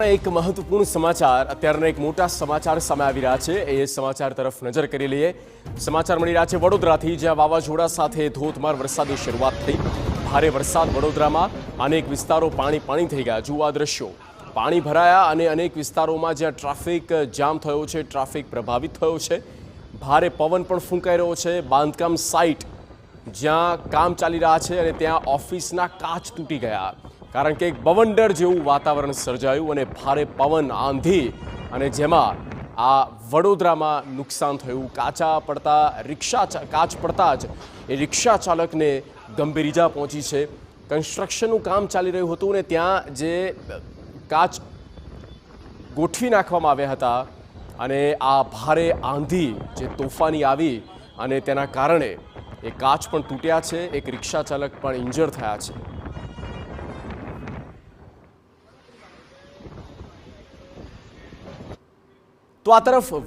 એક મહત્વપૂર્ણ સમાચાર અત્યારના એક મોટા સમાચાર સામે આવી રહ્યા છે એ સમાચાર તરફ નજર કરી લઈએ। સમાચાર મળી રહ્યા છે વડોદરાથી, જ્યાં વાવાઝોડા સાથે ધોધમાર વરસાદની શરૂઆત થઈ। ભારે વરસાદ વડોદરામાં અનેક વિસ્તારો પાણી થઈ ગયા। જુઓ આ દ્રશ્યો, પાણી ભરાયા અને અનેક વિસ્તારોમાં જ્યાં ટ્રાફિક જામ થયો છે, ટ્રાફિક પ્રભાવિત થયો છે। ભારે પવન પણ ફૂંકાઈ રહ્યો છે। બાંધકામ સાઇટ જ્યાં કામ ચાલી રહ્યા છે અને ત્યાં ઓફિસના કાચ તૂટી ગયા, કારણ કે એક બવંડર જેવું વાતાવરણ સર્જાયું અને ભારે પવન, આંધી અને જેમાં આ વડોદરામાં નુકસાન થયું। કાચ પડતા જ એ રિક્ષા ચાલકને ગંભીર ઈજા પહોંચી છે। કન્સ્ટ્રક્શનનું કામ ચાલી રહ્યું હતું અને ત્યાં જે કાચ ગોઠવી નાખવામાં આવ્યા હતા અને આ ભારે આંધી જે તોફાની આવી અને તેના કારણે એ કાચ પણ તૂટ્યા છે। એક રિક્ષા ચાલક પણ ઇન્જર થયા છે। તો આ તરફ